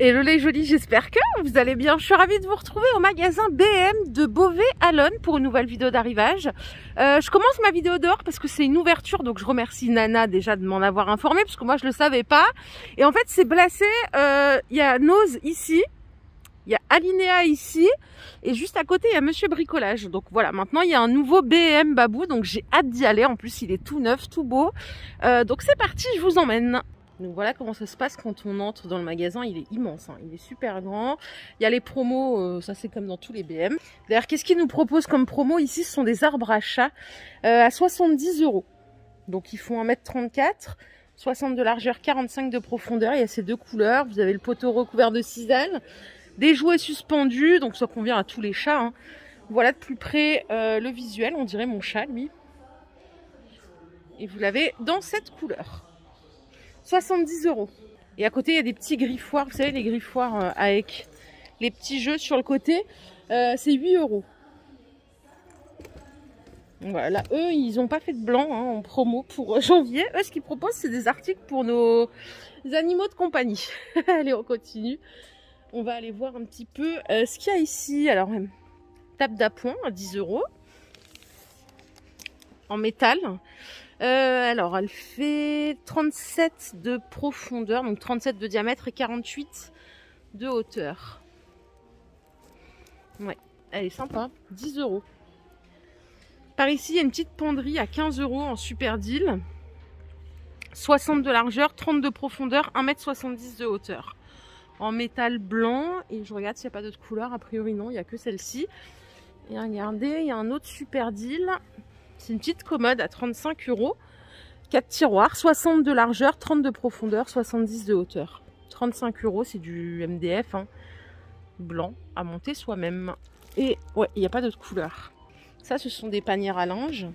Hello les jolis, j'espère que vous allez bien. Je suis ravie de vous retrouver au magasin BM de Beauvais-Allonne pour une nouvelle vidéo d'arrivage. Je commence ma vidéo dehors parce que c'est une ouverture, donc je remercie Nana déjà de m'en avoir informé parce que moi je le savais pas. Et en fait c'est placé, il y a Nose ici, il y a Alinéa ici et juste à côté il y a Monsieur Bricolage. Donc voilà, maintenant il y a un nouveau BM Babou, donc j'ai hâte d'y aller. En plus il est tout neuf, tout beau. Donc c'est parti, je vous emmène. Donc voilà comment ça se passe quand on entre dans le magasin, il est immense, hein. Il est super grand. Il y a les promos, ça c'est comme dans tous les BM. D'ailleurs, qu'est-ce qu'ils nous proposent comme promo ici? Ce sont des arbres à chat à 70 €. Donc ils font 1,34 m, 60 de largeur, 45 de profondeur. Il y a ces deux couleurs. Vous avez le poteau recouvert de cisane, des jouets suspendus, donc ça convient à tous les chats, hein. Voilà de plus près le visuel, on dirait mon chat lui. Et vous l'avez dans cette couleur. 70 €. Et à côté, il y a des petits griffoirs. Vous savez, les griffoirs avec les petits jeux sur le côté. C'est 8 €. Voilà, eux, ils n'ont pas fait de blanc hein, en promo pour janvier. Eux, ce qu'ils proposent, c'est des articles pour nos animaux de compagnie. Allez, on continue. On va aller voir un petit peu ce qu'il y a ici. Alors, table d'appoint à 10 € en métal. Alors, elle fait 37 de profondeur, donc 37 de diamètre et 48 de hauteur. Ouais, elle est sympa, 10 €. Par ici, il y a une petite penderie à 15 € en super deal. 60 de largeur, 30 de profondeur, 1,70 m de hauteur. En métal blanc, et je regarde s'il n'y a pas d'autres couleurs. A priori, non, il n'y a que celle-ci. Et regardez, il y a un autre super deal. C'est une petite commode à 35 €, 4 tiroirs, 60 de largeur, 30 de profondeur, 70 de hauteur. 35 €, c'est du MDF, hein, blanc, à monter soi-même. Et ouais, il n'y a pas d'autre couleur. Ça, ce sont des panières à linge.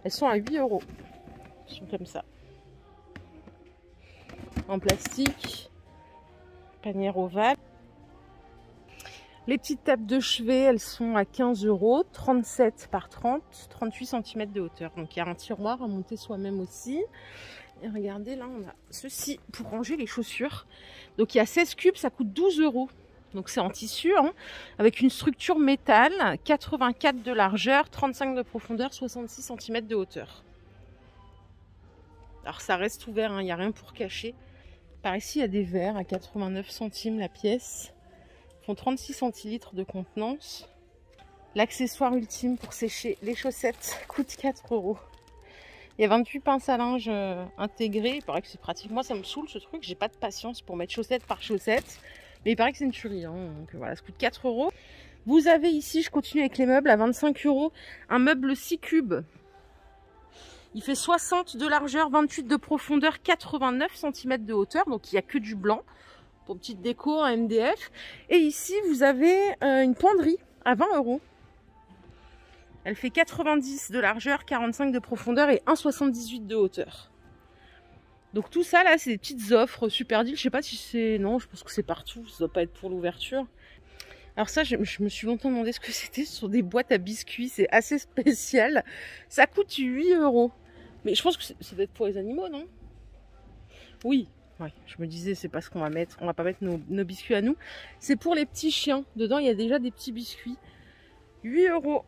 Elles sont à 8 €. Elles sont comme ça. En plastique, panière ovale. Les petites tables de chevet, elles sont à 15 €, 37 par 30, 38 cm de hauteur. Donc il y a un tiroir à monter soi-même aussi. Et regardez, là on a ceci pour ranger les chaussures. Donc il y a 16 cubes, ça coûte 12 €. Donc c'est en tissu, hein, avec une structure métal, 84 de largeur, 35 de profondeur, 66 cm de hauteur. Alors ça reste ouvert, hein, il n'y a rien pour cacher. Par ici il y a des verres à 89 centimes la pièce. Font 36 centilitres de contenance. L'accessoire ultime pour sécher les chaussettes coûte 4 €. Il y a 28 pinces à linge intégrées. Il paraît que c'est pratique. Moi, ça me saoule ce truc. J'ai pas de patience pour mettre chaussette par chaussette. Mais il paraît que c'est une tuerie. Hein. Donc voilà, ça coûte 4 €. Vous avez ici, je continue avec les meubles, à 25 €, un meuble 6 cubes. Il fait 60 de largeur, 28 de profondeur, 89 cm de hauteur. Donc il n'y a que du blanc. Pour petite déco, un MDF. Et ici, vous avez une penderie à 20 €. Elle fait 90 de largeur, 45 de profondeur et 1,78 de hauteur. Donc tout ça, là, c'est des petites offres super deal. Je sais pas si c'est... Non, je pense que c'est partout. Ça doit pas être pour l'ouverture. Alors ça, je me suis longtemps demandé ce que c'était. Ce sont des boîtes à biscuits. C'est assez spécial. Ça coûte 8 €. Mais je pense que ça doit être pour les animaux, non? Oui. Ouais, je me disais, c'est pas ce qu'on va mettre. On va pas mettre nos biscuits à nous. C'est pour les petits chiens. Dedans, il y a déjà des petits biscuits. 8 €.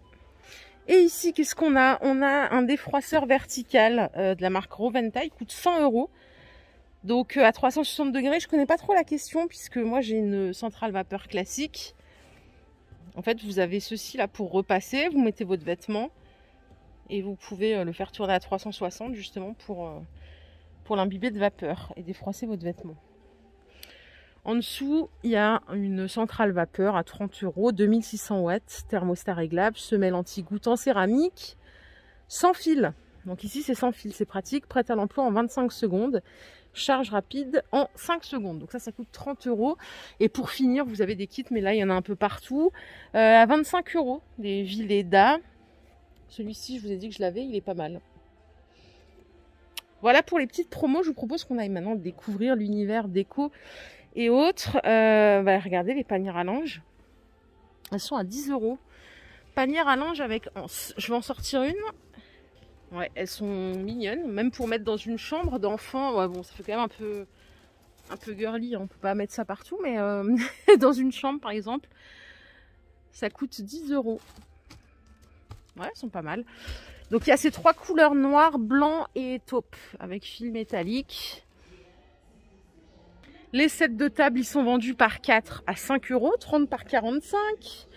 Et ici, qu'est-ce qu'on a? On a un défroisseur vertical de la marque Roventa. Il coûte 100 €. Donc, à 360 degrés. Je connais pas trop la question puisque moi, j'ai une centrale vapeur classique. En fait, vous avez ceci là pour repasser. Vous mettez votre vêtement. Et vous pouvez le faire tourner à 360 justement pour l'imbiber de vapeur et défroisser votre vêtement. En dessous, il y a une centrale vapeur à 30 €, 2600 watts, thermostat réglable, semelle anti-goutte en céramique, sans fil. Donc ici, c'est sans fil, c'est pratique, prête à l'emploi en 25 secondes, charge rapide en 5 secondes. Donc ça coûte 30 €. Et pour finir, vous avez des kits, mais là, il y en a un peu partout, à 25 €, des Villeda. Celui-ci, je vous ai dit que je l'avais, il est pas mal. Voilà pour les petites promos. Je vous propose qu'on aille maintenant découvrir l'univers déco et autres. Regardez les panières à linge. Elles sont à 10 €. Panières à linge avec anse. Je vais en sortir une. Ouais, elles sont mignonnes. Même pour mettre dans une chambre d'enfant. Ouais, bon, ça fait quand même un peu un peu girly, on peut pas mettre ça partout, mais dans une chambre par exemple, ça coûte 10 €. Ouais, elles sont pas mal. Donc il y a ces 3 couleurs, noir, blanc et taupe, avec fil métallique. Les sets de table, ils sont vendus par 4 à 5 €, 30 par 45.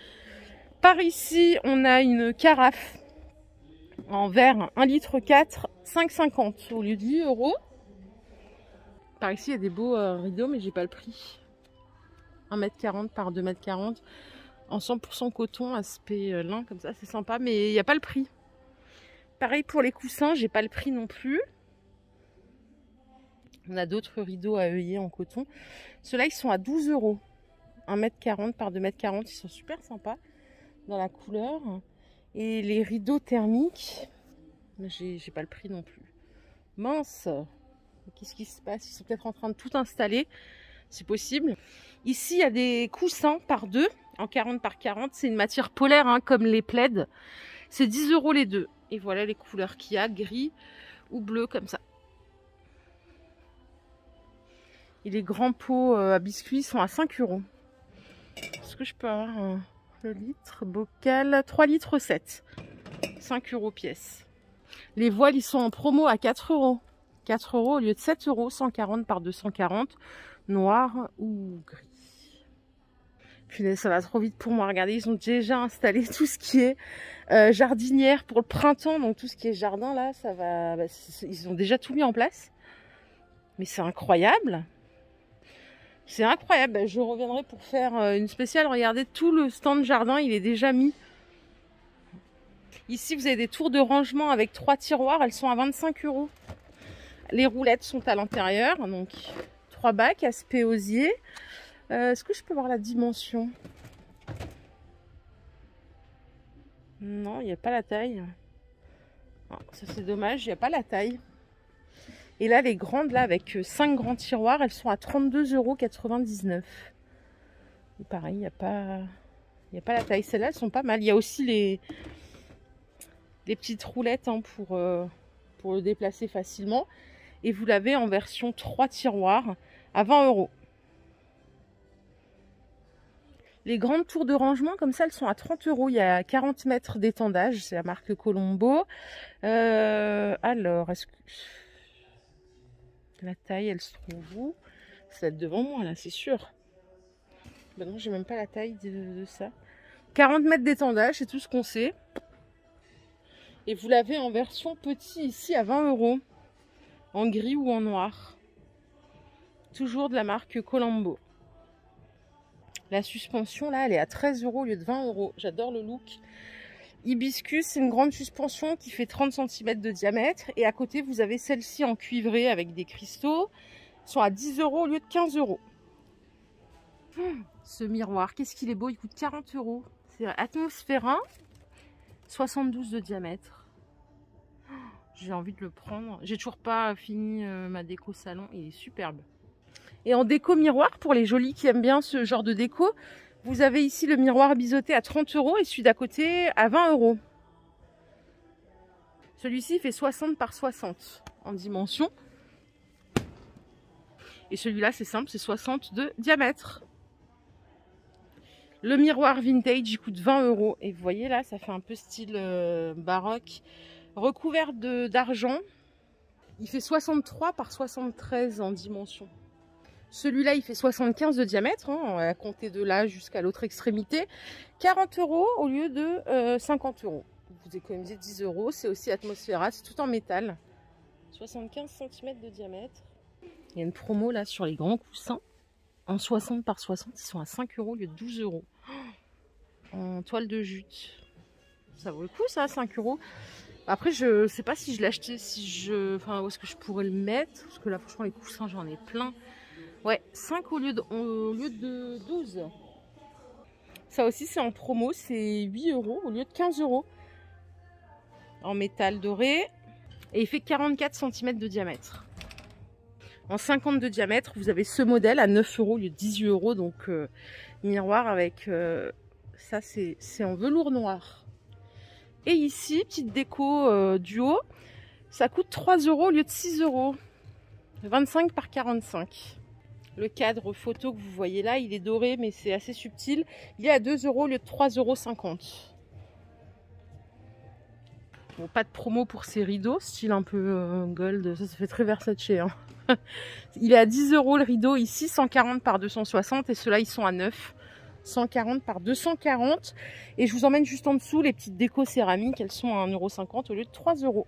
Par ici, on a une carafe en verre 1,4 litre, 5,50 au lieu de 8 €. Par ici, il y a des beaux rideaux, mais j'ai pas le prix. 1,40 m par 2,40 m en 100% coton, aspect lin, comme ça, c'est sympa, mais il n'y a pas le prix. Pareil pour les coussins, j'ai pas le prix non plus. On a d'autres rideaux à œillet en coton. Ceux-là, ils sont à 12 €. 1,40 m par 2,40 m, ils sont super sympas dans la couleur. Et les rideaux thermiques, j'ai pas le prix non plus. Mince, qu'est-ce qui se passe? Ils sont peut-être en train de tout installer, c'est possible. Ici, il y a des coussins par 2, en 40 par 40. C'est une matière polaire, hein, comme les plaids. C'est 10 € les deux. Et voilà les couleurs qu'il y a, gris ou bleu, comme ça. Et les grands pots à biscuits sont à 5 €. Est-ce que je peux avoir le litre bocal? 3 litres 7. 5 € pièce. Les voiles, ils sont en promo à 4 €. 4 € au lieu de 7 €, 140 par 240, noir ou gris. Puis ça va trop vite pour moi. Regardez, ils ont déjà installé tout ce qui est jardinière pour le printemps. Donc tout ce qui est jardin là, ça va. Bah, ils ont déjà tout mis en place. Mais c'est incroyable. C'est incroyable. Je reviendrai pour faire une spéciale. Regardez, tout le stand jardin, il est déjà mis. Ici, vous avez des tours de rangement avec 3 tiroirs. Elles sont à 25 €. Les roulettes sont à l'intérieur. Donc 3 bacs, aspect osier. Est-ce que je peux voir la dimension? Non, il n'y a pas la taille. Oh, ça c'est dommage, il n'y a pas la taille. Et là, les grandes, là, avec 5 grands tiroirs, elles sont à 32,99 €. Et pareil, il n'y a pas la taille. Celles-là, elles sont pas mal. Il y a aussi les petites roulettes, hein, pour le déplacer facilement. Et vous l'avez en version 3 tiroirs à 20 €. Les grandes tours de rangement, comme ça, elles sont à 30 €. Il y a 40 mètres d'étendage. C'est la marque Colombo. Alors, est-ce que... La taille, elle se trouve où? Ça va être devant moi, là, c'est sûr. Ben non, j'ai même pas la taille de ça. 40 mètres d'étendage, c'est tout ce qu'on sait. Et vous l'avez en version petit ici à 20 €. En gris ou en noir. Toujours de la marque Colombo. La suspension, là, elle est à 13 € au lieu de 20 €. J'adore le look. Hibiscus, c'est une grande suspension qui fait 30 cm de diamètre. Et à côté, vous avez celle-ci en cuivré avec des cristaux. Ils sont à 10 € au lieu de 15 €. Ce miroir, qu'est-ce qu'il est beau. Il coûte 40 €. C'est Atmosphera, 72 de diamètre. J'ai envie de le prendre. J'ai toujours pas fini ma déco salon. Il est superbe. Et en déco miroir, pour les jolis qui aiment bien ce genre de déco, vous avez ici le miroir biseauté à 30 € et celui d'à côté à 20 €. Celui-ci fait 60 par 60 en dimension. Et celui-là, c'est simple, c'est 60 de diamètre. Le miroir vintage, il coûte 20 €. Et vous voyez là, ça fait un peu style baroque. Recouvert d'argent. Il fait 63 par 73 en dimension. Celui-là, il fait 75 de diamètre, hein, à compter de là jusqu'à l'autre extrémité. 40 € au lieu de 50 €. Vous économisez 10 €. C'est aussi Atmosphera, c'est tout en métal. 75 cm de diamètre. Il y a une promo là sur les grands coussins. En 60 par 60, ils sont à 5 € au lieu de 12 €. En toile de jute. Ça vaut le coup ça, 5 €. Après, je sais pas si je l'ai acheté, enfin, où est-ce que je pourrais le mettre. Parce que là, franchement, les coussins, j'en ai plein. Ouais, 5 au lieu de 12. Ça aussi, c'est en promo. C'est 8 € au lieu de 15 €. En métal doré. Et il fait 44 cm de diamètre. En 50 de diamètre, vous avez ce modèle à 9 € au lieu de 18 €. Donc, miroir avec... ça, c'est en velours noir. Et ici, petite déco du haut. Ça coûte 3 € au lieu de 6 €. 25 par 45. Le cadre photo que vous voyez là, il est doré, mais c'est assez subtil. Il est à 2 € au lieu de 3,50 €. Bon, pas de promo pour ces rideaux, style un peu gold, ça fait très Versace. Hein. Il est à 10 € le rideau ici, 140 par 260, et ceux-là ils sont à 9. 140 par 240. Et je vous emmène juste en dessous les petites décos céramiques, elles sont à 1,50 € au lieu de 3 €.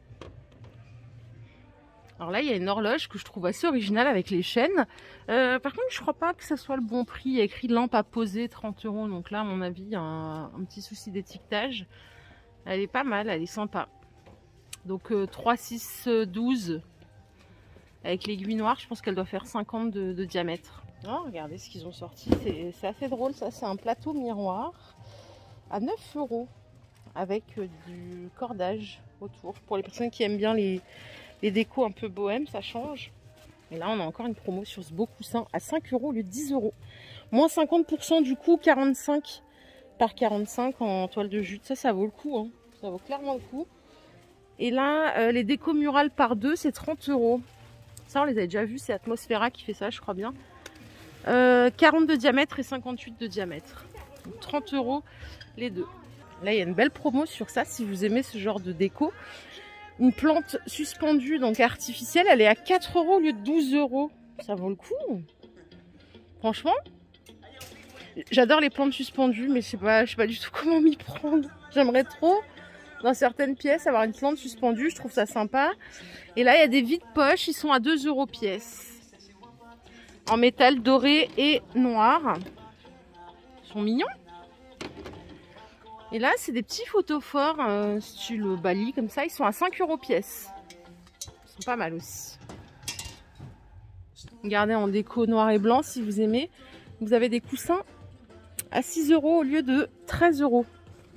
Alors là, il y a une horloge que je trouve assez originale avec les chaînes. Par contre, je crois pas que ce soit le bon prix. Il y a écrit lampe à poser, 30 €. Donc là, à mon avis, il y a un petit souci d'étiquetage. Elle est pas mal, elle est sympa. Donc 3, 6, 12 avec l'aiguille noire, je pense qu'elle doit faire 50 de diamètre. Oh, regardez ce qu'ils ont sorti, c'est assez drôle ça, c'est un plateau miroir à 9 € avec du cordage autour. Pour les personnes qui aiment bien les décos un peu bohème, ça change. Et là on a encore une promo sur ce beau coussin à 5 € au lieu de 10 €. Moins 50% du coup, 45 par 45 en toile de jute, ça vaut le coup, hein. Ça vaut clairement le coup. Et là, les décos murales par 2, c'est 30 €. Ça, on les a déjà vus, c'est Atmosphera qui fait ça, je crois bien. 40 de diamètre et 58 de diamètre. Donc 30 € les deux. Là, il y a une belle promo sur ça, si vous aimez ce genre de déco. Une plante suspendue, donc artificielle, elle est à 4 € au lieu de 12 €. Ça vaut le coup. Franchement, j'adore les plantes suspendues, mais je sais pas du tout comment m'y prendre. J'aimerais trop, dans certaines pièces, avoir une plante suspendue, je trouve ça sympa. Et là, il y a des vides-poches, ils sont à 2 € pièce. En métal doré et noir. Ils sont mignons. Et là, c'est des petits photophores, style Bali, comme ça. Ils sont à 5 € pièce. Ils sont pas mal aussi. Regardez en déco noir et blanc, si vous aimez. Vous avez des coussins à 6 € au lieu de 13 €.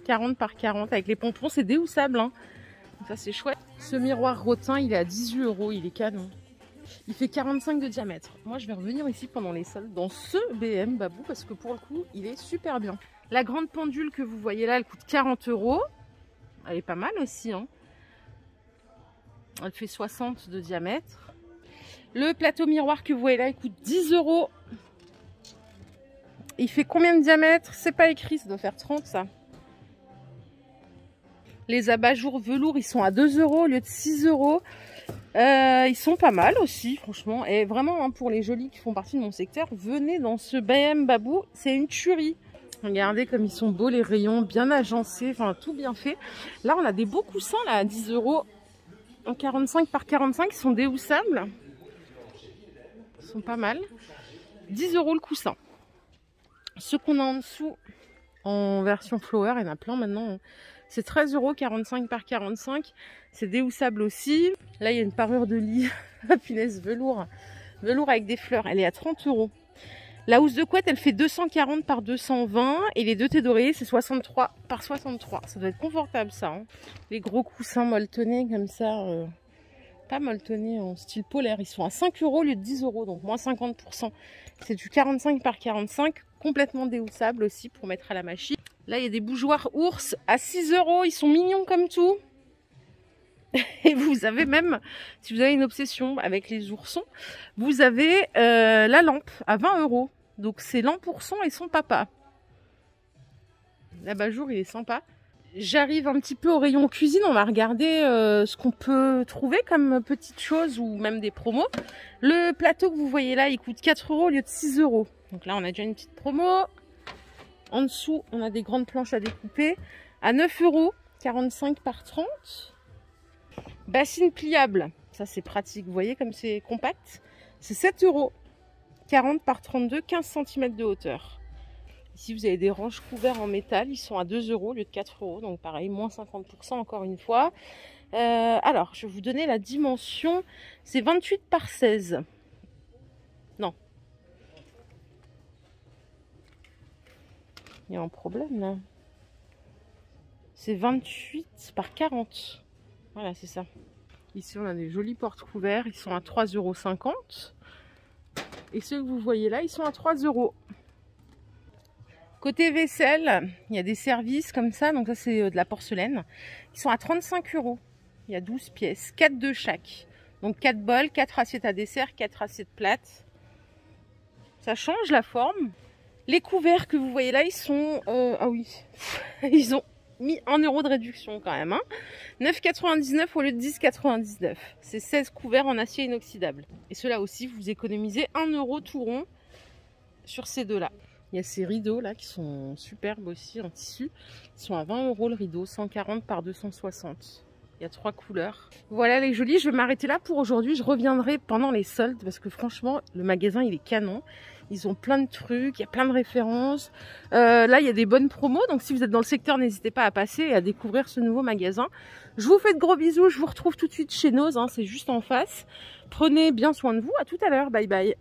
40 par 40 avec les pompons, c'est déhoussable, hein. Donc ça c'est chouette. Ce miroir rotin, il est à 18 €, il est canon. Il fait 45 de diamètre. Moi je vais revenir ici pendant les soldes dans ce BM Babou parce que pour le coup il est super bien. La grande pendule que vous voyez là, elle coûte 40 €. Elle est pas mal aussi, hein. Elle fait 60 de diamètre. Le plateau miroir que vous voyez là, il coûte 10 €. Il fait combien de diamètre? C'est pas écrit, ça doit faire 30 ça. Les abat-jours velours, ils sont à 2 € au lieu de 6 €. Ils sont pas mal aussi, franchement. Et vraiment, hein, pour les jolis qui font partie de mon secteur, venez dans ce BM Babou, c'est une tuerie. Regardez comme ils sont beaux les rayons, bien agencés, enfin tout bien fait. Là, on a des beaux coussins là à 10 € en 45 par 45, ils sont déhoussables. Ils sont pas mal. 10 € le coussin. Ceux qu'on a en dessous, en version flower, il y en a plein maintenant. C'est 13 €, 45 par 45. C'est déhoussable aussi. Là, il y a une parure de lit. Punaise, velours. Velours avec des fleurs. Elle est à 30 €. La housse de couette, elle fait 240 par 220. Et les deux thés d'oreiller, c'est 63 par 63. Ça doit être confortable, ça. Hein. Les gros coussins molletonnés comme ça. Pas molletonnés en style polaire. Ils sont à 5 € au lieu de 10 €. Donc moins 50%. C'est du 45 par 45. Complètement déhoussable aussi pour mettre à la machine. Là, il y a des bougeoirs ours à 6 €. Ils sont mignons comme tout. Et vous avez même, si vous avez une obsession avec les oursons, vous avez la lampe à 20 €. Donc, c'est l'ampourson et son papa. L'abat-jour, il est sympa. J'arrive un petit peu au rayon cuisine. On va regarder ce qu'on peut trouver comme petites choses ou même des promos. Le plateau que vous voyez là, il coûte 4 € au lieu de 6 €. Donc là, on a déjà une petite promo. En dessous, on a des grandes planches à découper à 9 €, 45 par 30. Bassine pliable, ça c'est pratique. Vous voyez comme c'est compact. C'est 7 €, 40 par 32, 15 cm de hauteur. Ici, vous avez des ranges couverts en métal. Ils sont à 2 € au lieu de 4 €. Donc pareil, moins 50% encore une fois. Alors, je vais vous donner la dimension. C'est 28 par 16. Non. Il y a un problème là. C'est 28 par 40. Voilà, c'est ça. Ici, on a des jolis portes couverts. Ils sont à 3,50 €. Et ceux que vous voyez là, ils sont à 3 €. Côté vaisselle, il y a des services comme ça. Donc ça, c'est de la porcelaine. Ils sont à 35 €. Il y a 12 pièces. 4 de chaque. Donc 4 bols, 4 assiettes à dessert, 4 assiettes plates. Ça change la forme. Les couverts que vous voyez là, ils sont... ah oui, ils ont mis 1 € de réduction quand même. Hein. 9,99 au lieu de 10,99. C'est 16 couverts en acier inoxydable. Et ceux-là aussi, vous économisez 1 € tout rond sur ces deux-là. Il y a ces rideaux là qui sont superbes aussi en tissu. Ils sont à 20 € le rideau, 140 par 260. Il y a 3 couleurs. Voilà les jolis, je vais m'arrêter là pour aujourd'hui. Je reviendrai pendant les soldes parce que franchement, le magasin il est canon. Ils ont plein de trucs, il y a plein de références. Là, il y a des bonnes promos. Donc si vous êtes dans le secteur, n'hésitez pas à passer et à découvrir ce nouveau magasin. Je vous fais de gros bisous. Je vous retrouve tout de suite chez Nose. Hein, c'est juste en face. Prenez bien soin de vous. À tout à l'heure. Bye bye.